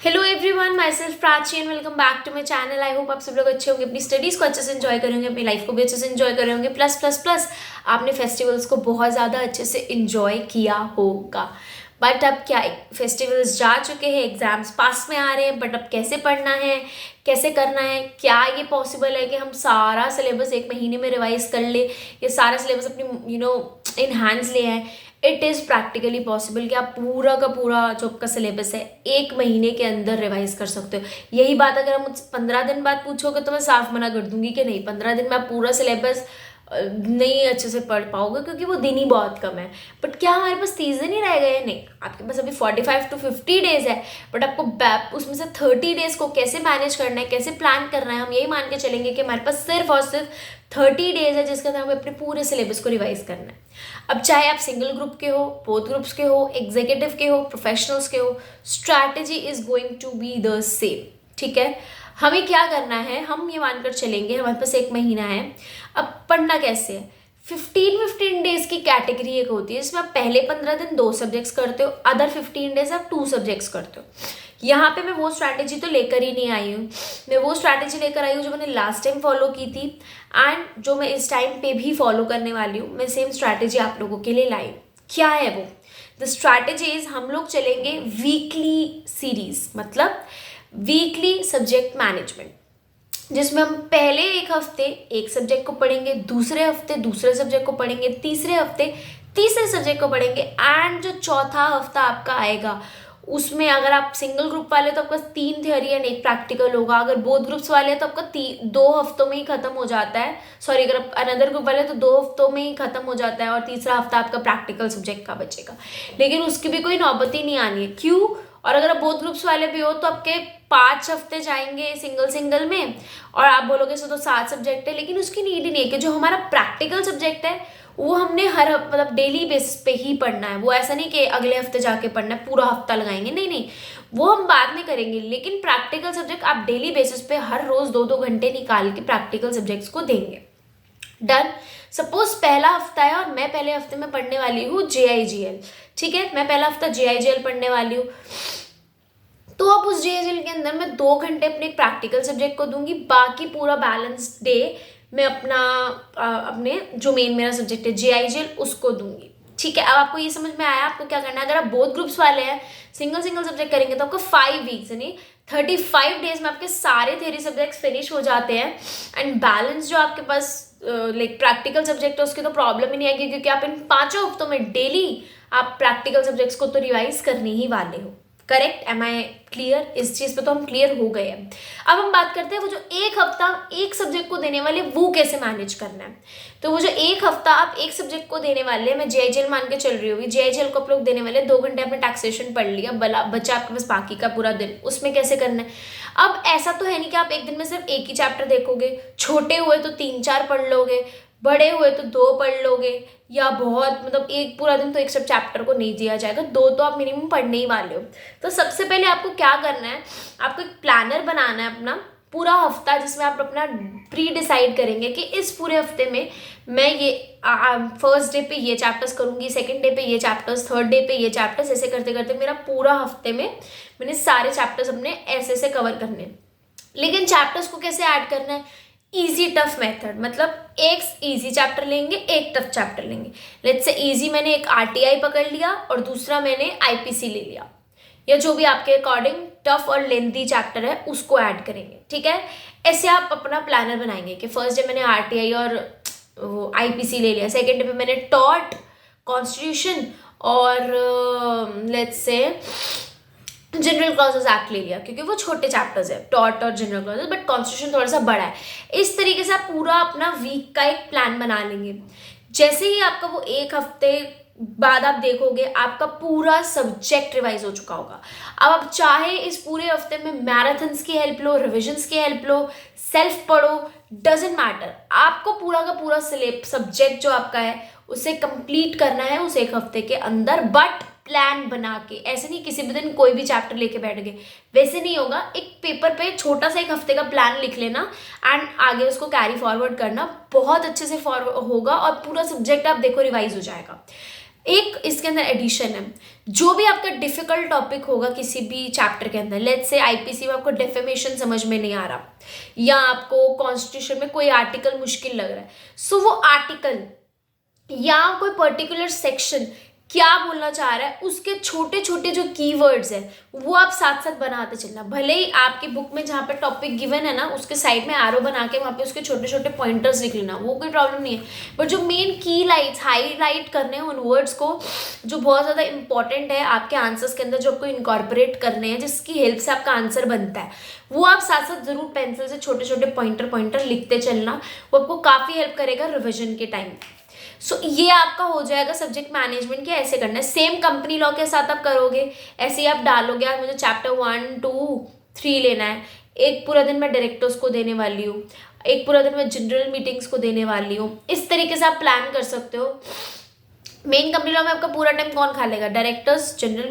Hello everyone, myself Prachi and welcome back to my channel. I hope आप सब लोग अच्छे होंगे, अपनी स्टडीज़ को अच्छे से एंजॉय कर रहे होंगे, अपनी लाइफ को भी अच्छे से एंजॉय कर रहे होंगे। प्लस प्लस प्लस आपने फेस्टिवल्स को बहुत ज़्यादा अच्छे से एंजॉय किया होगा। बट अब क्या, फेस्टिवल्स जा चुके हैं, एग्जाम्स पास में आ रहे हैं, बट अब कैसे पढ़ना है, कैसे करना है, क्या ये पॉसिबल है कि हम सारा सिलेबस एक महीने में रिवाइज कर ले या सारा सिलेबस अपनी इन हैंड्स ले आए। इट इज़ प्रैक्टिकली पॉसिबल कि आप पूरा का पूरा जो आपका सिलेबस है एक महीने के अंदर रिवाइज कर सकते हो। यही बात अगर हम मुझसे 15 दिन बाद पूछोगे तो मैं साफ मना कर दूंगी कि नहीं, 15 दिन में आप पूरा सिलेबस नहीं अच्छे से पढ़ पाओगे क्योंकि वो दिन ही बहुत कम है। बट क्या हमारे पास 30 दिन ही रह गए? नहीं, आपके पास अभी 45 to 50 डेज है। बट आपको उसमें से 30 डेज को कैसे मैनेज करना है, कैसे प्लान करना है, हम यही मान के चलेंगे कि हमारे पास सिर्फ और सिर्फ 30 डेज है जिसके अंदर हमें अपने पूरे सिलेबस को रिवाइज करना है। अब चाहे आप सिंगल ग्रुप के हो, बोथ ग्रुप्स के हो, एग्जीक्यूटिव के हो, प्रोफेशनल्स के हो, strategy is going to be the same. ठीक है, हमें क्या करना है, हम ये मानकर चलेंगे हमारे पास एक महीना है। अब पढ़ना कैसे है? 15 डेज की कैटेगरी एक होती है जिसमें आप पहले 15 दिन 2 सब्जेक्ट्स करते हो, अदर 15 डेज आप 2 सब्जेक्ट्स करते हो। यहाँ पे मैं वो स्ट्रैटेजी तो लेकर ही नहीं आई हूँ, मैं वो स्ट्रैटेजी लेकर आई हूँ जो मैंने लास्ट टाइम फॉलो की थी एंड जो मैं इस टाइम पे भी फॉलो करने वाली हूँ। मैं सेम स्ट्रैटेजी आप लोगों के लिए लाई। क्या है वो? द स्ट्रैटेजीज, हम लोग चलेंगे वीकली सीरीज, मतलब वीकली सब्जेक्ट मैनेजमेंट, जिसमें हम पहले एक हफ्ते एक सब्जेक्ट को पढ़ेंगे, दूसरे हफ्ते दूसरे सब्जेक्ट को पढ़ेंगे, तीसरे हफ्ते तीसरे सब्जेक्ट को पढ़ेंगे एंड जो चौथा हफ्ता आपका आएगा उसमें अगर आप सिंगल ग्रुप वाले तो आपका 3 थ्योरी एंड 1 प्रैक्टिकल होगा। अगर बोथ ग्रुप्स वाले तो आपका 2 हफ्तों में ही खत्म हो जाता है। सॉरी, अगर आप अनदर ग्रुप वाले तो 2 हफ्तों में ही खत्म हो जाता है और तीसरा हफ्ता आपका प्रैक्टिकल सब्जेक्ट का बचेगा। लेकिन उसकी भी कोई नौबत ही नहीं आनी है। क्यों? और अगर आप बोथ ग्रुप्स वाले भी हो तो आपके 5 हफ्ते जाएंगे सिंगल में और आप बोलोगे सो तो 7 सब्जेक्ट है, लेकिन उसकी नीड ही नहीं है कि जो हमारा प्रैक्टिकल सब्जेक्ट है वो हमने मतलब डेली बेसिस पे ही पढ़ना है। वो ऐसा नहीं कि अगले हफ्ते जाके पढ़ना है, पूरा हफ्ता लगाएंगे, नहीं नहीं, वो हम बाद में करेंगे। लेकिन प्रैक्टिकल सब्जेक्ट आप डेली बेसिस पे हर रोज 2-2 घंटे निकाल के प्रैक्टिकल सब्जेक्ट्स को देंगे। डन। सपोज पहला हफ्ता है और मैं पहले हफ्ते में पढ़ने वाली हूँ JIGL। ठीक है, मैं पहला हफ्ता JIGL पढ़ने वाली हूँ, तो अब उस JIGL के अंदर मैं 2 घंटे अपने प्रैक्टिकल सब्जेक्ट को दूंगी, बाकी पूरा बैलेंस डे मैं अपने जो मेन मेरा सब्जेक्ट है JIGL उसको दूंगी। ठीक है, अब आपको ये समझ में आया आपको क्या करना है? अगर आप बोथ ग्रुप्स वाले हैं, सिंगल सब्जेक्ट करेंगे तो आपको 5 वीक्स यानी 35 डेज में आपके सारे थ्योरी सब्जेक्ट्स फिनिश हो जाते हैं एंड बैलेंस जो आपके पास लाइक प्रैक्टिकल सब्जेक्ट है उसकी तो प्रॉब्लम ही नहीं आएगी क्योंकि आप इन 5 हफ्तों में डेली आप प्रैक्टिकल सब्जेक्ट्स को तो रिवाइज करने ही वाले हो। करेक्ट? Am I clear? इस चीज़ पे तो हम क्लियर हो गए हैं। अब हम बात करते हैं वो जो एक हफ्ता एक सब्जेक्ट को देने वाले वो कैसे मैनेज करना है। तो वो जो एक हफ्ता आप एक सब्जेक्ट को देने वाले, मैं JIGL मान के चल रही होगी, JIGL को आप लोग देने वाले 2 घंटे आपने टैक्सेशन पढ़ लिया, बचा आपके पास बाकी का पूरा दिन, उसमें कैसे करना है? अब ऐसा तो है नहीं कि आप एक दिन में सिर्फ एक ही चैप्टर देखोगे, छोटे हुए तो 3-4 पढ़ लोगे, बड़े हुए तो 2 पढ़ लोगे, या बहुत मतलब एक पूरा दिन तो एक सब चैप्टर को नहीं दिया जाएगा, 2 तो आप मिनिमम पढ़ने ही वाले हो। तो सबसे पहले आपको क्या करना है, आपको एक प्लानर बनाना है अपना पूरा हफ्ता, जिसमें आप अपना प्री डिसाइड करेंगे कि इस पूरे हफ्ते में मैं ये फर्स्ट डे पे ये चैप्टर्स करूँगी, सेकंड डे पे ये चैप्टर्स, थर्ड डे पे ये चैप्टर्स, ऐसे करते करते मेरा पूरा हफ्ते में मैंने सारे चैप्टर्स अपने ऐसे ऐसे कवर करने हैं। लेकिन चैप्टर्स को कैसे ऐड करना है? इजी टफ मेथड, मतलब एक इजी चैप्टर लेंगे, एक टफ चैप्टर लेंगे। लेट्स से इजी मैंने एक RTI पकड़ लिया और दूसरा मैंने IPC ले लिया, या जो भी आपके अकॉर्डिंग टफ और लेंथी चैप्टर है उसको ऐड करेंगे। ठीक है, ऐसे आप अपना प्लानर बनाएंगे कि फर्स्ट डे मैंने RTI और वो IPC ले लिया, सेकेंड डे पे मैंने टॉट, कॉन्स्टिट्यूशन और let's say general clauses act ले लिया क्योंकि वो छोटे चैप्टर्स है, टॉट और जनरल क्लॉजेस, बट कॉन्स्टिट्यूशन थोड़ा सा बड़ा है। इस तरीके से आप पूरा अपना वीक का एक प्लान बना लेंगे। जैसे ही आपका वो एक हफ्ते बाद आप देखोगे आपका पूरा सब्जेक्ट रिवाइज हो चुका होगा। अब आप चाहे इस पूरे हफ्ते में मैराथन्स की हेल्प लो, रिविजन्स की हेल्प लो, सेल्फ पढ़ो, डजेंट मैटर, आपको पूरा का पूरा सब्जेक्ट जो आपका है उसे कंप्लीट करना है उस एक हफ्ते के अंदर, बट प्लान बना के। ऐसे नहीं किसी भी दिन कोई भी चैप्टर लेके बैठ गए, वैसे नहीं होगा। एक पेपर पे छोटा सा एक हफ्ते का प्लान लिख लेना एंड आगे उसको कैरी फॉरवर्ड करना, बहुत अच्छे से फॉरवर्ड होगा और पूरा सब्जेक्ट आप देखो रिवाइज हो जाएगा। एक इसके अंदर एडिशन है, जो भी आपका डिफिकल्ट टॉपिक होगा किसी भी चैप्टर के अंदर, लेट्स से आईपीसी में आपको डेफेमेशन समझ में नहीं आ रहा या आपको कॉन्स्टिट्यूशन में कोई आर्टिकल मुश्किल लग रहा है, सो वो आर्टिकल या कोई पर्टिकुलर सेक्शन क्या बोलना चाह रहा है, उसके छोटे छोटे जो कीवर्ड्स है वो आप साथ साथ बनाते चलना। भले ही आपकी बुक में जहाँ पे टॉपिक गिवन है ना उसके साइड में एरो बना के वहाँ पे उसके छोटे छोटे पॉइंटर्स लिख लेना, वो कोई प्रॉब्लम नहीं है, बट जो मेन की लाइट्स हाईलाइट करने हैं उन वर्ड्स को जो बहुत ज़्यादा इंपॉर्टेंट है आपके आंसर्स के अंदर, जो आपको इनकॉर्पोरेट करने हैं, जिसकी हेल्प से आपका आंसर बनता है, वो आप साथ साथ जरूर पेंसिल से छोटे छोटे पॉइंटर लिखते चलना। वो आपको काफ़ी हेल्प करेगा रिविजन के टाइम। सो ये आपका हो जाएगा सब्जेक्ट मैनेजमेंट के। ऐसे करना है, सेम कंपनी लॉ के साथ आप करोगे, ऐसे ही आप डालोगे आज मुझे चैप्टर 1, 2, 3 लेना है, एक पूरा दिन मैं डायरेक्टर्स को देने वाली हूँ, एक पूरा दिन मैं जनरल मीटिंग्स को देने वाली हूँ, इस तरीके से आप प्लान कर सकते हो। मेन कंपनी लॉ में आपका पूरा टाइम कौन खा लेगा, डायरेक्टर्स, जनरल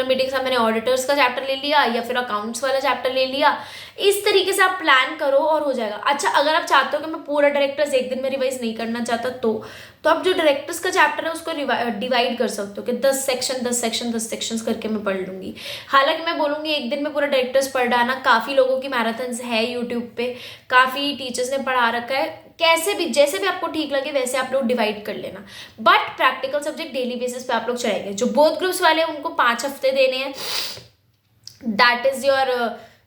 मीटिंग से मैंने ऑडिटर्स का चैप्टर ले लिया या फिर अकाउंट्स वाला चैप्टर ले लिया, इस तरीके से आप प्लान करो और हो जाएगा। अच्छा, अगर आप चाहते हो कि मैं पूरा डायरेक्टर्स एक दिन में रिवाइज नहीं करना चाहता तो आप जो डायरेक्टर्स का चैप्टर है उसको डिवाइड कर सकते हो कि 10 सेक्शंस करके मैं पढ़ लूँगी। हालांकि मैं बोलूँगी एक दिन में पूरा डायरेक्टर्स पढ़ डालना, काफ़ी लोगों की मैराथन्स है यूट्यूब पे, काफ़ी टीचर्स ने पढ़ा रखा है, कैसे भी जैसे भी आपको ठीक लगे वैसे आप लोग डिवाइड कर लेना। But practical subject daily basis पे आप लोग चलाएंगे। जो बोथ ग्रुप्स वाले हैं उनको 5 हफ्ते देने हैं, दैट इज योर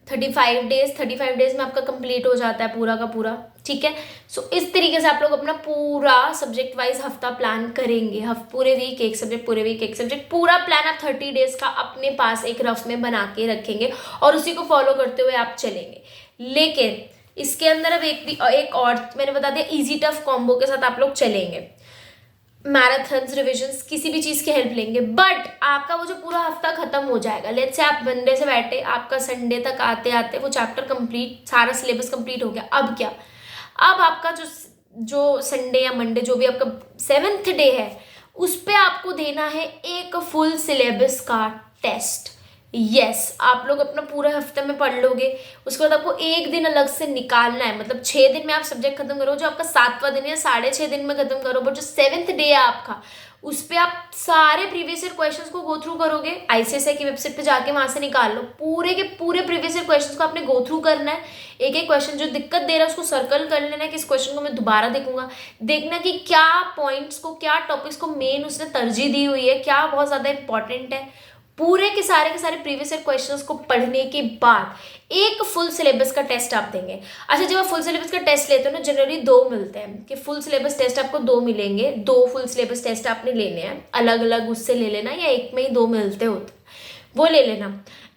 35 डेज में आपका कंप्लीट हो जाता है पूरा का पूरा, ठीक है। सो इस तरीके से आप लोग अपना पूरा सब्जेक्ट वाइज हफ्ता प्लान करेंगे। पूरे वीक एक सब्जेक्ट, पूरा प्लान आप 30 डेज का अपने पास एक रफ में बना के रखेंगे और उसी को फॉलो करते हुए आप चलेंगे। लेकिन इसके अंदर अब एक और मैंने बता दिया, इजी टफ कॉम्बो के साथ आप लोग चलेंगे। मैराथन्स, रिविजन्स, किसी भी चीज़ की हेल्प लेंगे, बट आपका वो जो पूरा हफ्ता खत्म हो जाएगा। लेट्स से आप मंडे से बैठे, आपका संडे तक आते आते वो चैप्टर कंप्लीट, सारा सिलेबस कंप्लीट हो गया। अब क्या, अब आपका जो संडे या मंडे जो भी आपका 7th डे है उस पर आपको देना है एक फुल सिलेबस का टेस्ट। यस, आप लोग अपना पूरा हफ्ते में पढ़ लोगे, उसके बाद आपको एक दिन अलग से निकालना है। मतलब 6 दिन में आप सब्जेक्ट खत्म करो, जो आपका 7वां दिन है 6.5 दिन में खत्म करो, बट जो 7th डे है आपका उस पर आप सारे प्रीवियस ईयर क्वेश्चंस को गो थ्रू करोगे। आईसीएसआई की वेबसाइट पे जाके वहां से निकाल लो, पूरे के पूरे प्रीवियस ईयर क्वेश्चंस को आपने गो थ्रू करना है। एक एक क्वेश्चन जो दिक्कत दे रहा है उसको सर्कल कर लेना है कि इस क्वेश्चन को मैं दोबारा देखूंगा, देखना कि क्या पॉइंट्स को, क्या टॉपिक्स को मेन उसने तरजीह दी हुई है, क्या बहुत ज़्यादा इंपॉर्टेंट है। पूरे के सारे प्रीवियस ईयर क्वेश्चंस को पढ़ने के बाद एक फुल सिलेबस का टेस्ट आप देंगे। अच्छा, जब आप फुल सिलेबस का टेस्ट लेते हो ना, जनरली 2 मिलते हैं कि फुल सिलेबस टेस्ट आपको 2 मिलेंगे, 2 फुल सिलेबस टेस्ट आपने लेने हैं, अलग अलग उससे ले लेना, या एक में ही 2 मिलते होते वो ले लेना।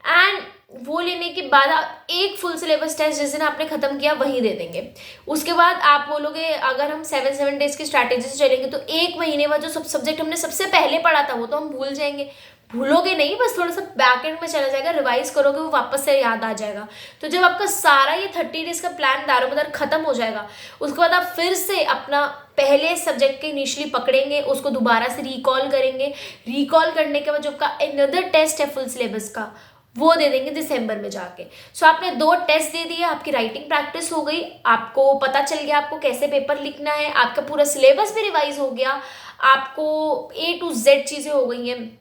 एंड वो लेने के बाद आप एक फुल सिलेबस टेस्ट जिस दिन आपने खत्म किया वही दे देंगे। उसके बाद आप बोलोगे अगर हम 7 डेज की स्ट्रैटेजी से चलेंगे तो 1 महीने बाद जो सब सब्जेक्ट हमने सबसे पहले पढ़ा था वो तो हम भूल जाएंगे। भूलोगे नहीं, बस थोड़ा सा बैक एंड में चला जाएगा, रिवाइज करोगे वो वापस से याद आ जाएगा। तो जब आपका सारा ये 30 डेज का प्लान दारोमदार खत्म हो जाएगा, उसके बाद आप फिर से अपना पहले सब्जेक्ट के इनिशियली पकड़ेंगे, उसको दोबारा से रिकॉल करेंगे। रिकॉल करने के बाद जो आपका अनदर टेस्ट है फुल सिलेबस का वो दे देंगे दिसंबर में जाके। सो आपने 2 टेस्ट दे दिए, आपकी राइटिंग प्रैक्टिस हो गई, आपको पता चल गया आपको कैसे पेपर लिखना है, आपका पूरा सिलेबस भी रिवाइज हो गया, आपको A to Z चीज़ें हो गई हैं।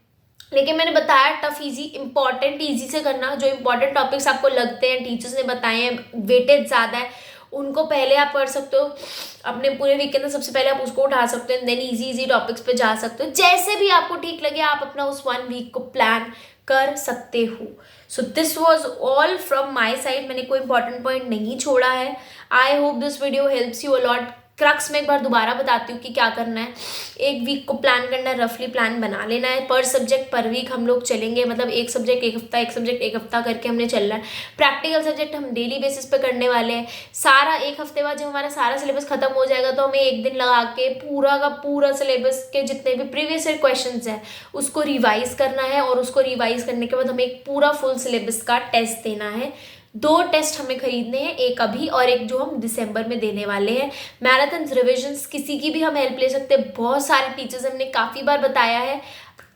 लेकिन मैंने बताया टफ इजी, इंपॉर्टेंट इजी से करना। जो इंपॉर्टेंट टॉपिक्स आपको लगते हैं, टीचर्स ने बताए हैं, वेटेज ज़्यादा है, उनको पहले आप पढ़ सकते हो। अपने पूरे वीक के अंदर सबसे पहले आप उसको उठा सकते हो, देन इजी टॉपिक्स पे जा सकते हो। जैसे भी आपको ठीक लगे आप अपना उस 1 वीक को प्लान कर सकते हो। So this was all from my side, मैंने कोई इंपॉर्टेंट पॉइंट नहीं छोड़ा है। आई hope this video helps you a lot. Crux में एक बार दोबारा बताती हूँ कि क्या करना है। एक वीक को प्लान करना है, रफली प्लान बना लेना है। पर सब्जेक्ट पर वीक हम लोग चलेंगे, मतलब एक सब्जेक्ट एक हफ्ता, एक सब्जेक्ट एक हफ्ता करके हमने चलना है। प्रैक्टिकल सब्जेक्ट हम डेली बेसिस पे करने वाले हैं। सारा एक हफ्ते बाद जब हमारा सारा सिलेबस खत्म हो जाएगा तो हमें एक दिन लगा के पूरा का पूरा सिलेबस के जितने भी प्रीवियस ईयर क्वेश्चन हैं उसको रिवाइज करना है, और उसको रिवाइज करने के बाद हमें एक पूरा फुल सिलेबस का टेस्ट देना है। 2 टेस्ट हमें खरीदने हैं, एक अभी और एक जो हम दिसंबर में देने वाले हैं। मैराथन रिविजन्स किसी की भी हम हेल्प ले सकते हैं, बहुत सारे टीचर्स हमने काफ़ी बार बताया है।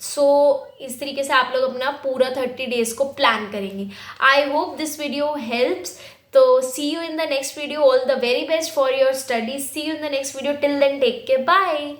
सो इस तरीके से आप लोग अपना पूरा 30 डेज को प्लान करेंगे। I hope this video helps. तो see you in the next video. All the very best for your studies. See you in the next video. Till then take care, bye.